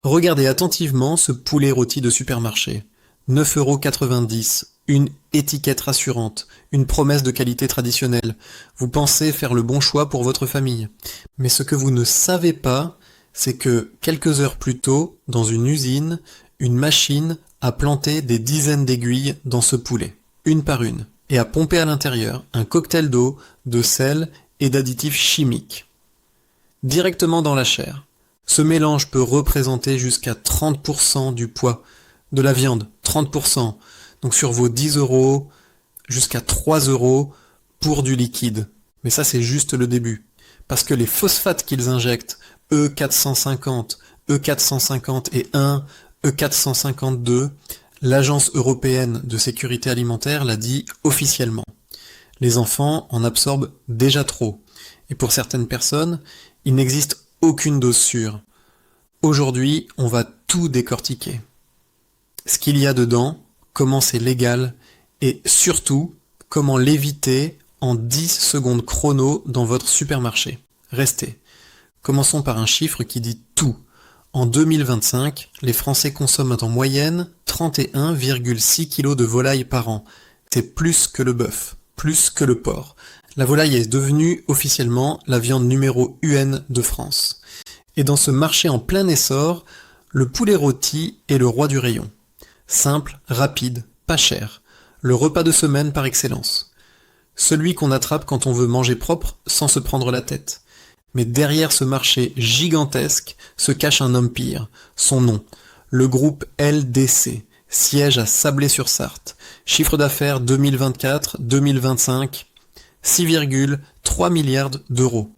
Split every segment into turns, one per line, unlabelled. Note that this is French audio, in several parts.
Regardez attentivement ce poulet rôti de supermarché. 9,90 €, une étiquette rassurante, une promesse de qualité traditionnelle. Vous pensez faire le bon choix pour votre famille. Mais ce que vous ne savez pas, c'est que quelques heures plus tôt, dans une usine, une machine a planté des dizaines d'aiguilles dans ce poulet, une par une, et a pompé à l'intérieur un cocktail d'eau, de sel et d'additifs chimiques, directement dans la chair. Ce mélange peut représenter jusqu'à 30% du poids de la viande, 30%. Donc sur vos 10 €, jusqu'à 3 € pour du liquide. Mais ça c'est juste le début. Parce que les phosphates qu'ils injectent, E450, E450 et 1, E452, l'Agence européenne de sécurité alimentaire l'a dit officiellement. Les enfants en absorbent déjà trop. Et pour certaines personnes, il n'existe aucune dose sûre. Aujourd'hui, on va tout décortiquer. Ce qu'il y a dedans, comment c'est légal, et surtout, comment l'éviter en 10 secondes chrono dans votre supermarché. Restez. Commençons par un chiffre qui dit tout. En 2025, les Français consomment en moyenne 31,6 kg de volaille par an. C'est plus que le bœuf, plus que le porc. La volaille est devenue officiellement la viande numéro 1 de France. Et dans ce marché en plein essor, le poulet rôti est le roi du rayon. Simple, rapide, pas cher. Le repas de semaine par excellence. Celui qu'on attrape quand on veut manger propre sans se prendre la tête. Mais derrière ce marché gigantesque se cache un homme pire. Son nom, le groupe LDC, siège à Sablé-sur-Sarthe. Chiffre d'affaires 2024-2025, 6,3 milliards d'euros.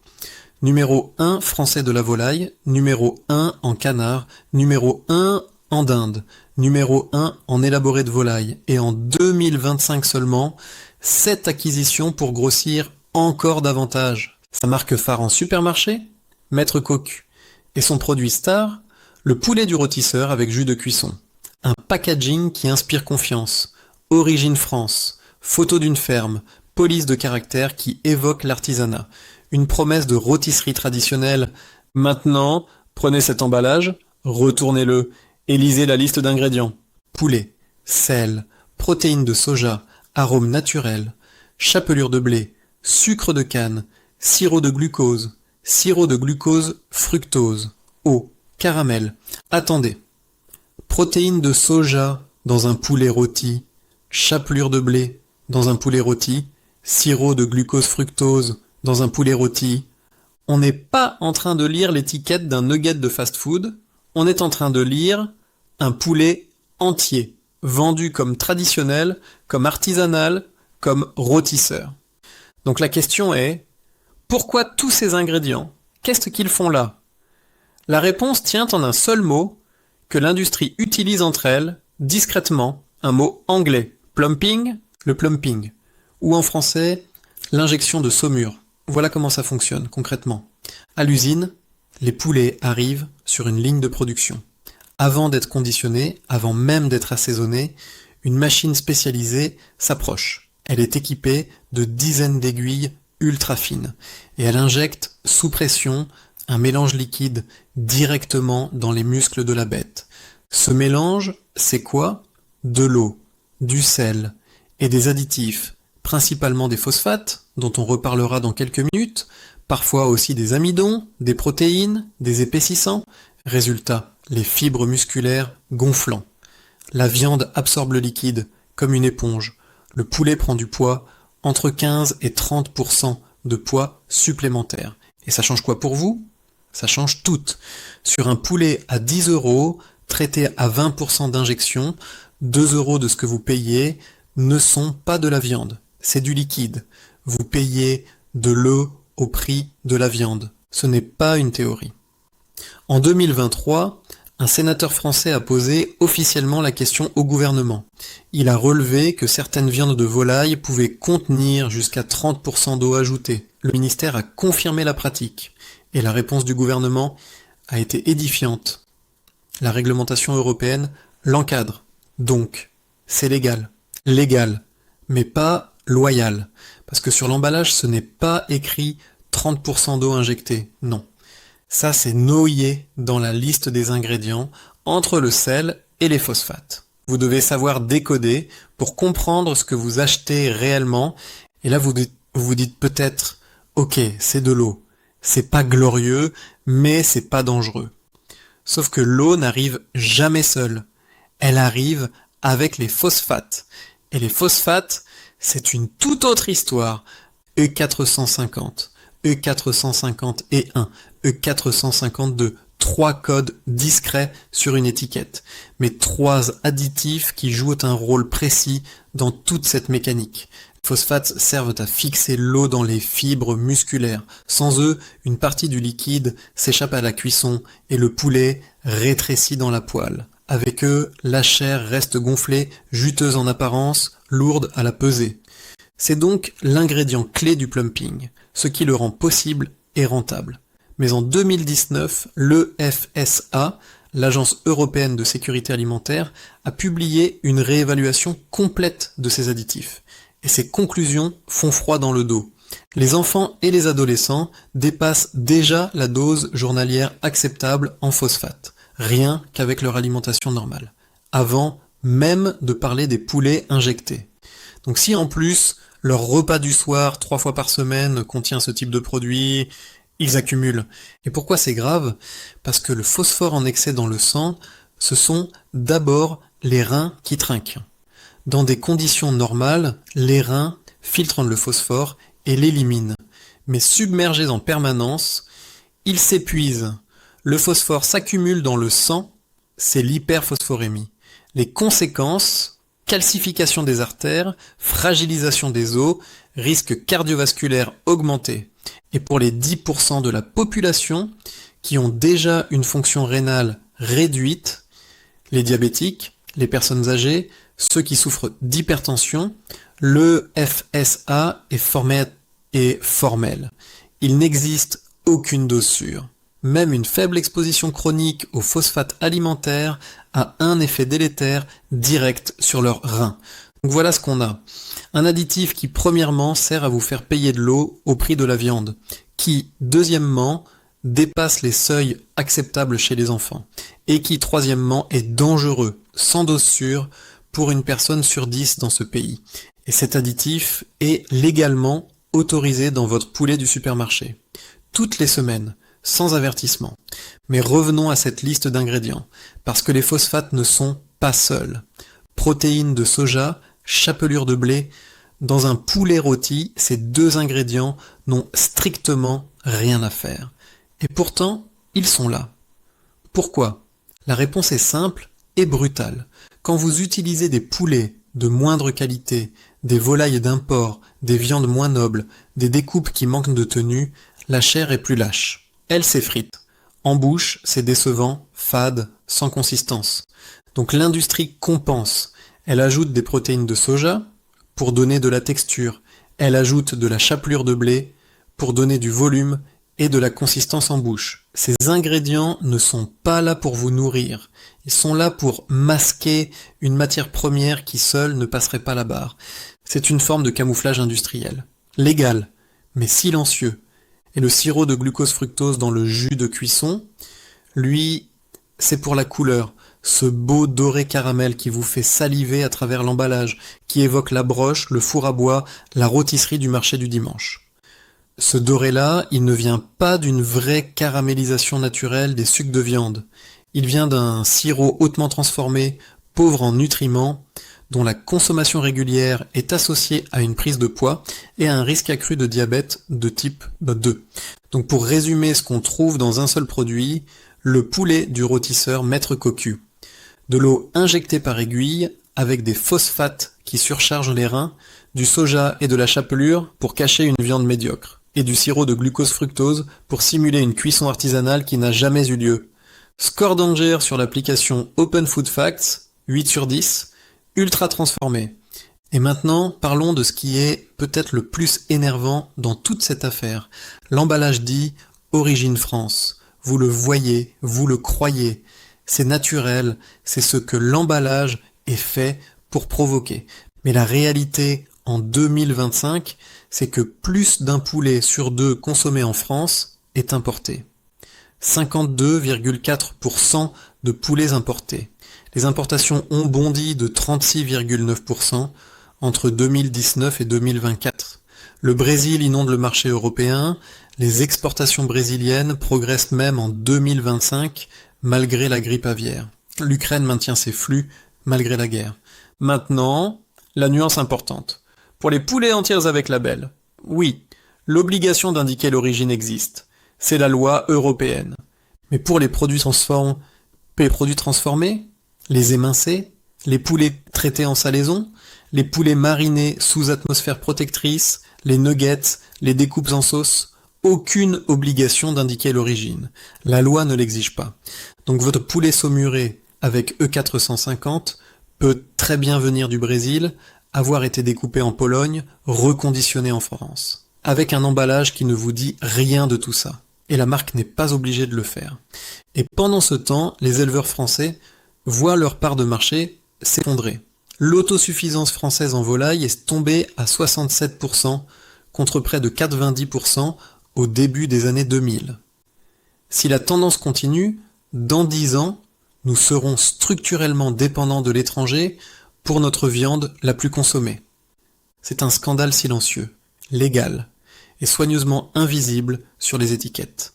Numéro 1 français de la volaille, numéro 1 en canard, numéro 1 en dinde, numéro 1 en élaboré de volaille, et en 2025 seulement, 7 acquisitions pour grossir encore davantage. Sa marque phare en supermarché, Maître Coq, et son produit star, le poulet du rôtisseur avec jus de cuisson. Un packaging qui inspire confiance, origine France, photo d'une ferme, police de caractère qui évoque l'artisanat. Une promesse de rôtisserie traditionnelle. Maintenant, prenez cet emballage, retournez-le et lisez la liste d'ingrédients. Poulet, sel, protéines de soja, arômes naturels, chapelure de blé, sucre de canne, sirop de glucose fructose, eau, caramel. Attendez. Protéines de soja dans un poulet rôti, chapelure de blé dans un poulet rôti, sirop de glucose fructose dans un poulet rôti. On n'est pas en train de lire l'étiquette d'un nugget de fast-food, on est en train de lire un poulet entier, vendu comme traditionnel, comme artisanal, comme rôtisseur. Donc la question est, pourquoi tous ces ingrédients? Qu'est-ce qu'ils font là? La réponse tient en un seul mot que l'industrie utilise entre elles, discrètement, un mot anglais, plumping, le plumping, ou en français, l'injection de saumure. Voilà comment ça fonctionne concrètement. À l'usine, les poulets arrivent sur une ligne de production. Avant d'être conditionnés, avant même d'être assaisonnés, une machine spécialisée s'approche. Elle est équipée de dizaines d'aiguilles ultra fines et elle injecte sous pression un mélange liquide directement dans les muscles de la bête. Ce mélange, c'est quoi? De l'eau, du sel et des additifs, principalement des phosphates, dont on reparlera dans quelques minutes, parfois aussi des amidons, des protéines, des épaississants. Résultat, les fibres musculaires gonflant. La viande absorbe le liquide comme une éponge. Le poulet prend du poids, entre 15 et 30% de poids supplémentaire. Et ça change quoi pour vous? Ça change tout. Sur un poulet à 10 €, traité à 20% d'injection, 2 € de ce que vous payez ne sont pas de la viande. C'est du liquide. Vous payez de l'eau au prix de la viande. Ce n'est pas une théorie. En 2023, un sénateur français a posé officiellement la question au gouvernement. Il a relevé que certaines viandes de volaille pouvaient contenir jusqu'à 30% d'eau ajoutée. Le ministère a confirmé la pratique. Et la réponse du gouvernement a été édifiante. La réglementation européenne l'encadre. Donc, c'est légal. Légal, mais pas loyal. Parce que sur l'emballage, ce n'est pas écrit 30% d'eau injectée. Non. Ça, c'est noyé dans la liste des ingrédients entre le sel et les phosphates. Vous devez savoir décoder pour comprendre ce que vous achetez réellement. Et là, vous vous dites peut-être, ok, c'est de l'eau. C'est pas glorieux, mais c'est pas dangereux. Sauf que l'eau n'arrive jamais seule. Elle arrive avec les phosphates. Et les phosphates, c'est une toute autre histoire. E450, E451, E452, 3 codes discrets sur une étiquette, mais 3 additifs qui jouent un rôle précis dans toute cette mécanique. Les phosphates servent à fixer l'eau dans les fibres musculaires. Sans eux, une partie du liquide s'échappe à la cuisson et le poulet rétrécit dans la poêle. Avec eux, la chair reste gonflée, juteuse en apparence, lourde à la pesée. C'est donc l'ingrédient clé du plumping, ce qui le rend possible et rentable. Mais en 2019, l'EFSA, l'Agence européenne de sécurité alimentaire, a publié une réévaluation complète de ces additifs. Et ses conclusions font froid dans le dos. Les enfants et les adolescents dépassent déjà la dose journalière acceptable en phosphate, rien qu'avec leur alimentation normale, avant même de parler des poulets injectés. Donc si en plus leur repas du soir 3 fois par semaine contient ce type de produit, ils accumulent. Et pourquoi c'est grave? Parce que le phosphore en excès dans le sang, ce sont d'abord les reins qui trinquent. Dans des conditions normales, les reins filtrent le phosphore et l'éliminent. Mais submergés en permanence, ils s'épuisent. Le phosphore s'accumule dans le sang, c'est l'hyperphosphorémie. Les conséquences, calcification des artères, fragilisation des os, risque cardiovasculaire augmenté. Et pour les 10% de la population qui ont déjà une fonction rénale réduite, les diabétiques, les personnes âgées, ceux qui souffrent d'hypertension, le FSA est formel. Il n'existe aucune dose sûre. Même une faible exposition chronique aux phosphates alimentaires a un effet délétère direct sur leurs reins. Donc voilà ce qu'on a. Un additif qui premièrement sert à vous faire payer de l'eau au prix de la viande, qui deuxièmement dépasse les seuils acceptables chez les enfants, et qui troisièmement est dangereux, sans dose sûre, pour une personne sur 10 dans ce pays. Et cet additif est légalement autorisé dans votre poulet du supermarché, toutes les semaines, sans avertissement. Mais revenons à cette liste d'ingrédients, parce que les phosphates ne sont pas seuls. Protéines de soja, chapelure de blé, dans un poulet rôti, ces 2 ingrédients n'ont strictement rien à faire. Et pourtant, ils sont là. Pourquoi? La réponse est simple et brutale. Quand vous utilisez des poulets de moindre qualité, des volailles d'import, des viandes moins nobles, des découpes qui manquent de tenue, la chair est plus lâche. Elle s'effrite. En bouche, c'est décevant, fade, sans consistance. Donc l'industrie compense. Elle ajoute des protéines de soja pour donner de la texture. Elle ajoute de la chapelure de blé pour donner du volume et de la consistance en bouche. Ces ingrédients ne sont pas là pour vous nourrir. Ils sont là pour masquer une matière première qui seule ne passerait pas la barre. C'est une forme de camouflage industriel. Légal, mais silencieux. Et le sirop de glucose-fructose dans le jus de cuisson, lui, c'est pour la couleur. Ce beau doré caramel qui vous fait saliver à travers l'emballage, qui évoque la broche, le four à bois, la rôtisserie du marché du dimanche. Ce doré-là, il ne vient pas d'une vraie caramélisation naturelle des sucs de viande. Il vient d'un sirop hautement transformé, pauvre en nutriments, dont la consommation régulière est associée à une prise de poids et à un risque accru de diabète de type 2. Donc pour résumer ce qu'on trouve dans un seul produit, le poulet du rôtisseur Maître Cocu. De l'eau injectée par aiguille avec des phosphates qui surchargent les reins, du soja et de la chapelure pour cacher une viande médiocre, et du sirop de glucose-fructose pour simuler une cuisson artisanale qui n'a jamais eu lieu. Score Danger sur l'application Open Food Facts, 8 sur 10, ultra transformé. Et maintenant, parlons de ce qui est peut-être le plus énervant dans toute cette affaire. L'emballage dit « Origine France ». Vous le voyez, vous le croyez. C'est naturel, c'est ce que l'emballage est fait pour provoquer. Mais la réalité en 2025, c'est que plus d'un poulet sur 2 consommé en France est importé. 52,4% de poulets importés. Les importations ont bondi de 36,9% entre 2019 et 2024. Le Brésil inonde le marché européen, les exportations brésiliennes progressent même en 2025 malgré la grippe aviaire. L'Ukraine maintient ses flux malgré la guerre. Maintenant, la nuance importante. Pour les poulets entiers avec label, oui, l'obligation d'indiquer l'origine existe. C'est la loi européenne. Mais pour les produits transformés, les émincés, les poulets traités en salaison, les poulets marinés sous atmosphère protectrice, les nuggets, les découpes en sauce, aucune obligation d'indiquer l'origine. La loi ne l'exige pas. Donc votre poulet saumuré avec E450 peut très bien venir du Brésil, avoir été découpé en Pologne, reconditionné en France, avec un emballage qui ne vous dit rien de tout ça. Et la marque n'est pas obligée de le faire. Et pendant ce temps, les éleveurs français voient leur part de marché s'effondrer. L'autosuffisance française en volaille est tombée à 67% contre près de 90% au début des années 2000. Si la tendance continue, dans 10 ans, nous serons structurellement dépendants de l'étranger pour notre viande la plus consommée. C'est un scandale silencieux, légal, et soigneusement invisible sur les étiquettes.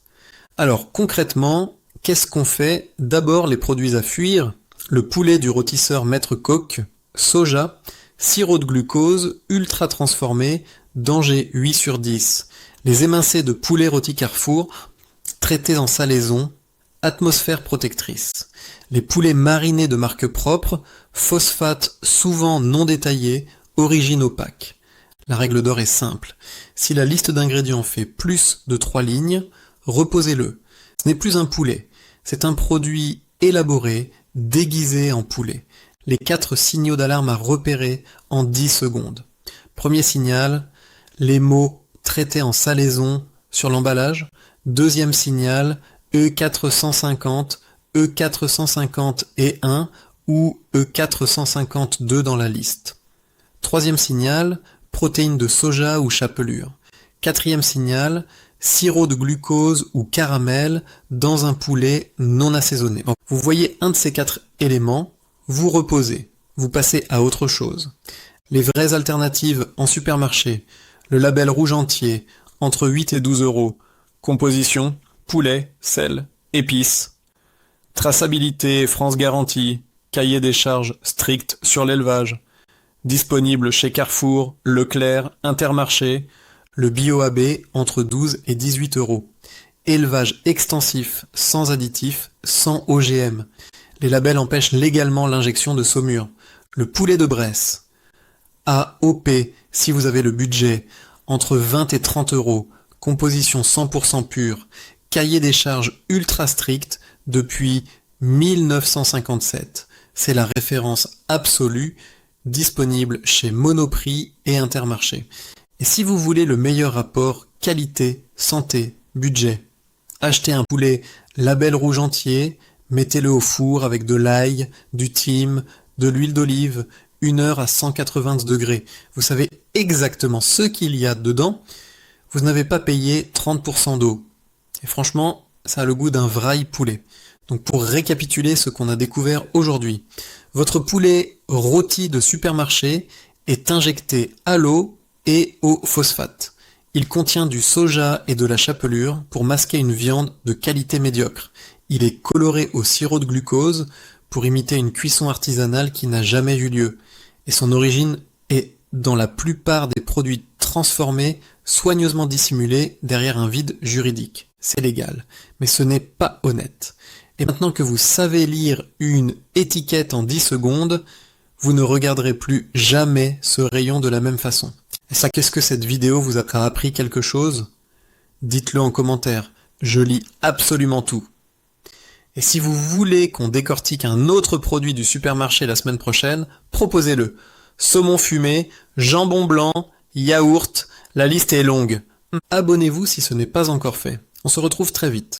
Alors concrètement, qu'est-ce qu'on fait? D'abord les produits à fuir, le poulet du rôtisseur Maître Coq, soja, sirop de glucose, ultra transformé, danger 8/10. Les émincés de poulet rôti Carrefour, traités en salaison, atmosphère protectrice. Les poulets marinés de marque propre, phosphate souvent non détaillé, origine opaque. La règle d'or est simple. Si la liste d'ingrédients fait plus de 3 lignes, reposez-le. Ce n'est plus un poulet, c'est un produit élaboré, déguisé en poulet. Les 4 signaux d'alarme à repérer en 10 secondes. Premier signal, les mots traités en salaison sur l'emballage. Deuxième signal, E450, E450 et 1 ou E452 dans la liste. Troisième signal, protéines de soja ou chapelure. Quatrième signal, sirop de glucose ou caramel dans un poulet non assaisonné. Vous voyez un de ces 4 éléments, vous reposez, vous passez à autre chose. Les vraies alternatives en supermarché, le label rouge entier, entre 8 et 12 euros. Composition, poulet, sel, épices. Traçabilité, France Garantie, cahier des charges strict sur l'élevage. Disponible chez Carrefour, Leclerc, Intermarché. Le Bio AB entre 12 et 18 euros. Élevage extensif, sans additifs, sans OGM. Les labels empêchent légalement l'injection de saumure. Le poulet de Bresse. AOP, si vous avez le budget, entre 20 et 30 euros. Composition 100% pure. Cahier des charges ultra strict depuis 1957. C'est la référence absolue, disponible chez Monoprix et Intermarché. Et si vous voulez le meilleur rapport qualité, santé, budget, achetez un poulet label rouge entier, mettez-le au four avec de l'ail, du thym, de l'huile d'olive, 1 heure à 180 degrés. Vous savez exactement ce qu'il y a dedans. Vous n'avez pas payé 30% d'eau. Et franchement, ça a le goût d'un vraie poulet. Donc pour récapituler ce qu'on a découvert aujourd'hui, votre poulet rôti de supermarché est injecté à l'eau et au phosphate. Il contient du soja et de la chapelure pour masquer une viande de qualité médiocre. Il est coloré au sirop de glucose pour imiter une cuisson artisanale qui n'a jamais eu lieu. Et son origine est dans la plupart des produits transformés, soigneusement dissimulés derrière un vide juridique. C'est légal, mais ce n'est pas honnête. Et maintenant que vous savez lire une étiquette en 10 secondes, vous ne regarderez plus jamais ce rayon de la même façon. Et ça, qu'est-ce que cette vidéo vous a appris quelque chose? Dites-le en commentaire, je lis absolument tout. Et si vous voulez qu'on décortique un autre produit du supermarché la semaine prochaine, proposez-le. Saumon fumé, jambon blanc, yaourt, la liste est longue. Abonnez-vous si ce n'est pas encore fait. On se retrouve très vite.